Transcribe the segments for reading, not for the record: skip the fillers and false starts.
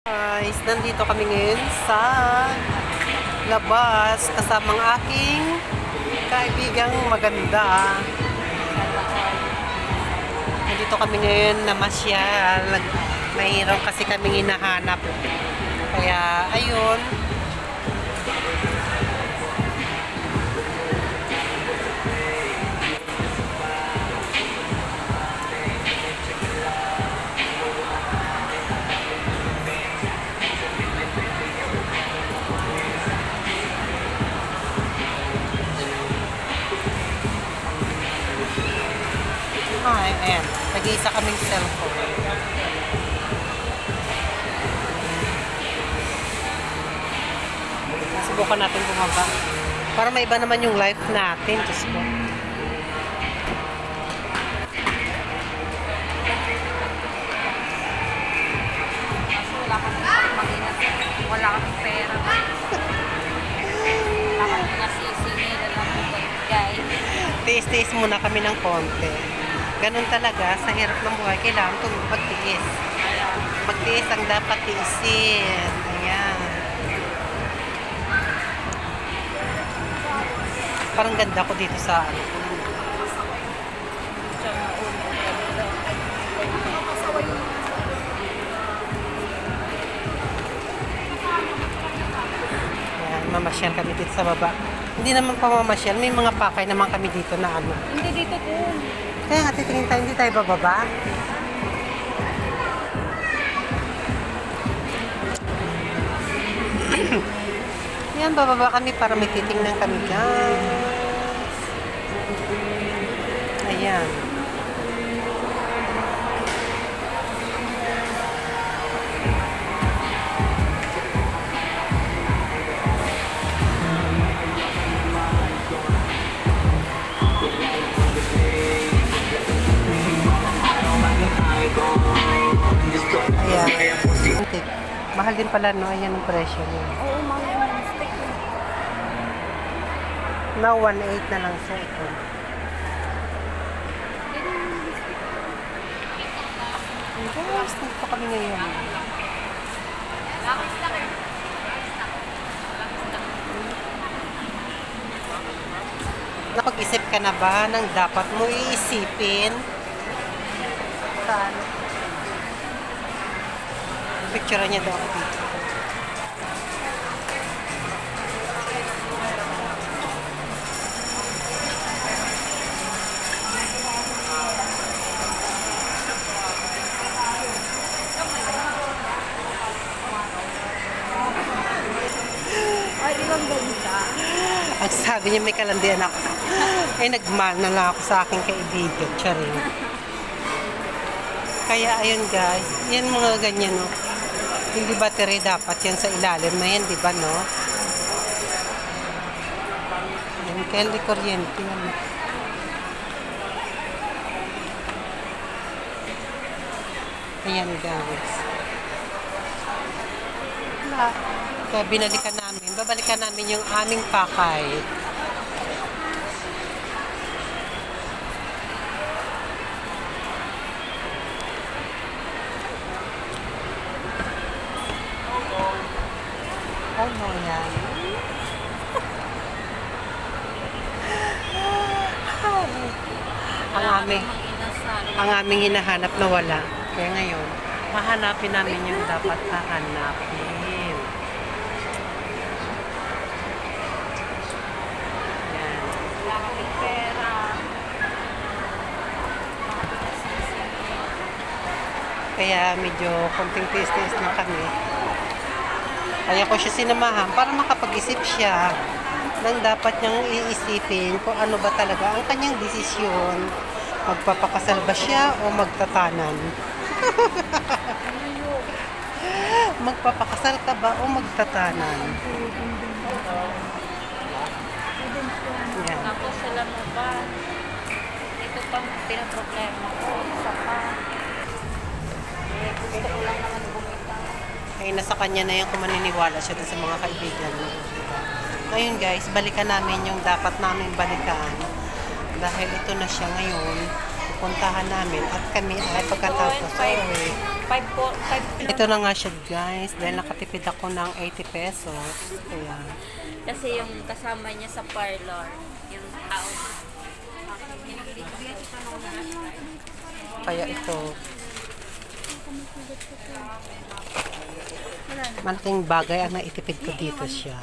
Guys, nandito kami ngayon sa labas kasamang aking kaibigang maganda. Nandito kami ngayon na masyal. Mayroon kasi kaming hinahanap. Kaya, ayun. Ay, ayan. Nag-iisa kaming cellphone. Subukan natin bumaba. Para may iba naman yung life natin. Diyos ko. Kasi wala kang mag-ingat. Wala kang pera. Wala kang nasisingil lang po guys. Tiis-tiis muna kami ng konti. Ganun talaga, sa hirap ng buhay, kailangan magtiis. Magtiis ang dapat tiisin. Ayan. Parang ganda ko dito sa ano. Ayan, mamasyal kami dito sa baba. Hindi naman pa mamasyal, may mga pakay naman kami dito na ano. Hindi dito po. Kaya nga titingin tayo, hindi tayo bababa. Yan, bababa kami para may titingnan kami, guys. Ayan. Ayan. Mahal din pala, no? Ayan ang presyo niya. Oo, mga stick. Now, 1.8 na lang sa ito. Guys, nandito kami ngayon. Napag-isip ka na ba ng dapat mo iisipin? Saan? Picture niya daw ako dito. Ay, ilang ganda. Ang sabi niya may kalandian ako. Ay, nagmana lang ako sa aking kaibigan. Charing. Kaya, ayun guys. Yan mga ganyan, no? Hindi battery dapat yan sa ilalim na yan, di ba, no? Yan, kaya hindi kuryente yan. Ayan, guys. Wala. Kaya binalikan namin. Babalikan namin yung aming pakay. Ano yan? ang aming hinahanap na wala. Kaya ngayon, hahanapin namin yung dapat hahanapin. Yan. Wala kang pera. Kaya medyo konting tiis-tiis na kami. Kaya ko siya sinamahan para makapag-isip siya ng dapat niyang iisipin kung ano ba talaga ang kanyang desisyon. Magpapakasal ba siya o magtatanan? Magpapakasal ka ba o magtatanan? Yan. Tapos sila mo ba? Ito pang pinaproblema ko. Isa pa. Gusto ko lang naman bumitaw. Ay, nasa kanya na yan kung maniniwala siya dun sa mga kaibigan mo. Ngayon guys, balikan namin yung dapat namin balikan. Dahil ito na siya ngayon, pupuntahan namin at kami ay pagkatapos. Ito na nga siya guys, dahil nakatipid ako ng 80 pesos. Kaya, Kasi yung kasama niya sa parlor, yung tao. kaya ito. Malaking bagay ang naitipid ko dito siya.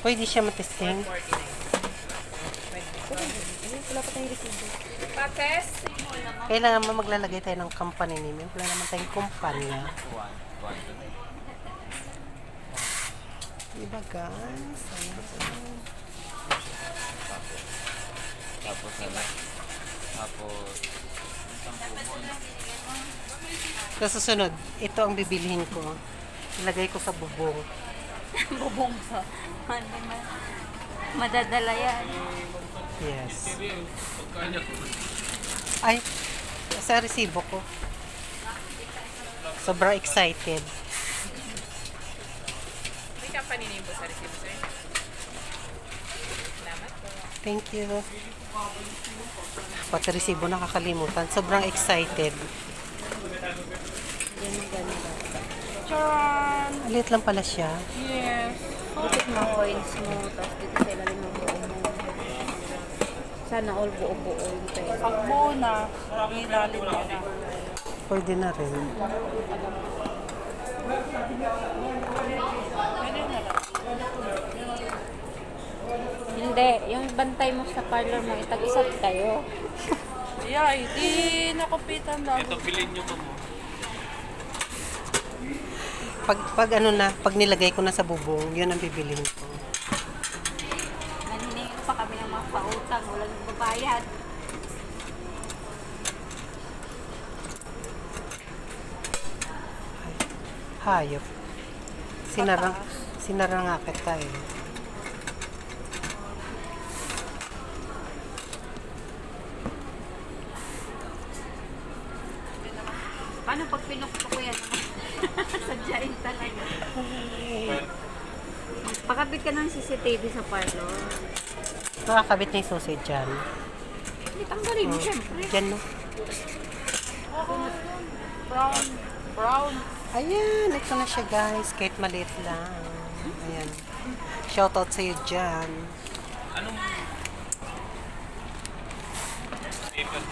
Pwede siya matesting. Kailangan mo maglalagay tayo ng company name. Wala naman tayong kumpanya. Diba guys? Ayan. Tapos ano? Tapos Sa susunod, ito ang bibilihin ko. Ilagay ko sa bubong. Bubong pa. Madadala yan. Yes. Ay, sa resibo ko. Sobrang excited. May company name po sa resibo, sir. Salamat po. Thank you. Pati resibo nakakalimutan. Sobrang excited. Yan ang ganda. Charan! Alit lang pala siya. Yes. Kapit mo coins mo, tapos dito sa ilalim ng buo mo. Sana all buo-buo yung pera. Pag buo na, ilalim mo na. Pwede na rin. Pwede na lang. Hindi, yung bantay mo sa parlor mo, itag-isat kayo. Yeah, hindi nakupitan lang. ito bilhin nyo mo. Pag ano na, pag nilagay ko na sa bubong, yun ang bibilihin ko. Naniningin pa kami ng mga pautang, walang babayad. Hayop. Sinara nga kita eh. Paano pag pinukto ko yan? Sadyain talaga. Pakabit ka ng CCTV sa parlor. Nakakabit na yung sausage dyan. Hindi, tanggalin mo, syempre. Dyan no. Brown. Brown. Ayan, ito na siya guys. Kahit maliit lang. Ayan. Shoutout sa'yo dyan. Anong paper?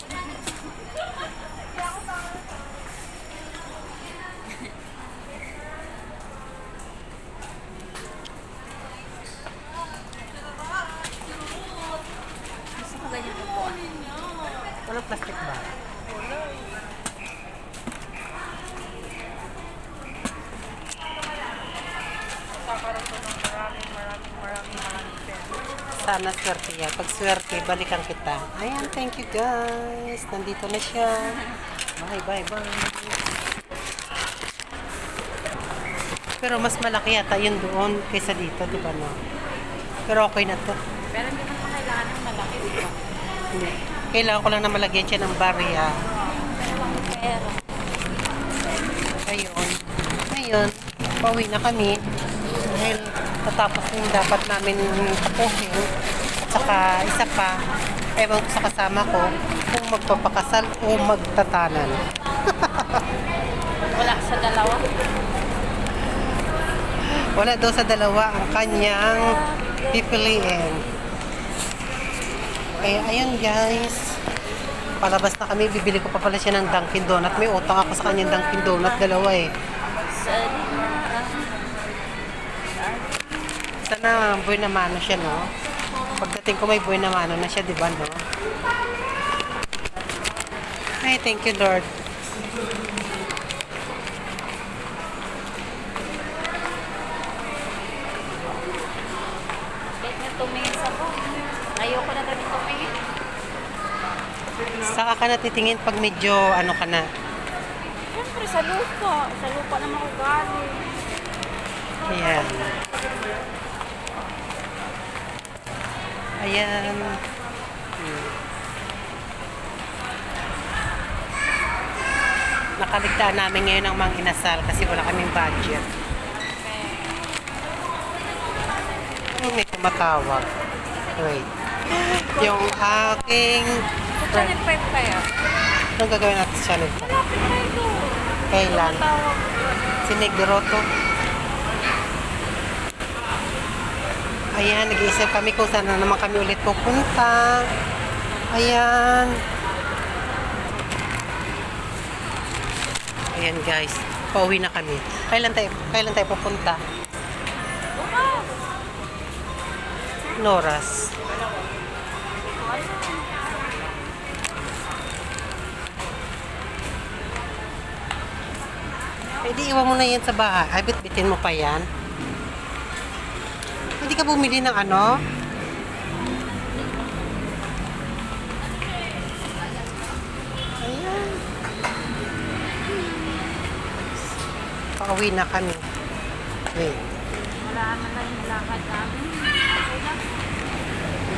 Gusto ko ganyan po. Walang plastic ba? Kakaroon ko ng maraming pera. Sana swerte yan. Pag swerte, balikan kita. Ayan, thank you guys. Nandito na siya. Bye. Pero mas malaki yata yun doon kaysa dito, di ba no? Pero okay na to. Pero hindi naman kailangan ng malaki, di ba? Hindi. Kailangan ko lang na malagyan siya ng barya. Pero lang pera. Ayun. Ngayon, pauwi na kami. Dahil tatapos yung dapat namin tapusin. At saka isa pa, ewan ko sa kasama ko kung magpapakasal o magtatanan. Wala sa dalawa. Wala daw sa dalawa ang kanyang pipiliin. Kaya ayun guys. Palabas na kami. Bibili ko pa pala siya ng Dunkin Donut. May utang ako sa kanyang Dunkin Donut. Dalawa eh. Sana buhay na mano siya, no? Pagdating ko may buhay na mano na siya, di ba, no? Ay, thank you, Lord. Kahit na tumingin sa ko. Ayoko na ganit tumingin. Saka ka na titingin pag medyo ano ka na. Siyempre, sa lupa. Sa lupa naman ako galing. Ayan. Ayan. Nakaligtaan namin ngayon ang mga inasal kasi wala kaming budget. Oh, may tumatawag. Wait. Yung aking Channel 5 kaya? Anong gagawin natin sa channel 5? Malapit tayo doon. Kailan? Tawag. Si Negdoroto. Ayan, nag-iisip kami kung saan na naman kami ulit pupunta. Ayan. Ayan guys, pauwi na kami. Kailan tayo pupunta? Noras. Eh di iwan mo na yan sa bahay. Ay, bitbitin mo pa yan. Hindi ka bumili ng ano? Ayan. Pauwi na kami. Wait. Wala naman na yung lakad namin.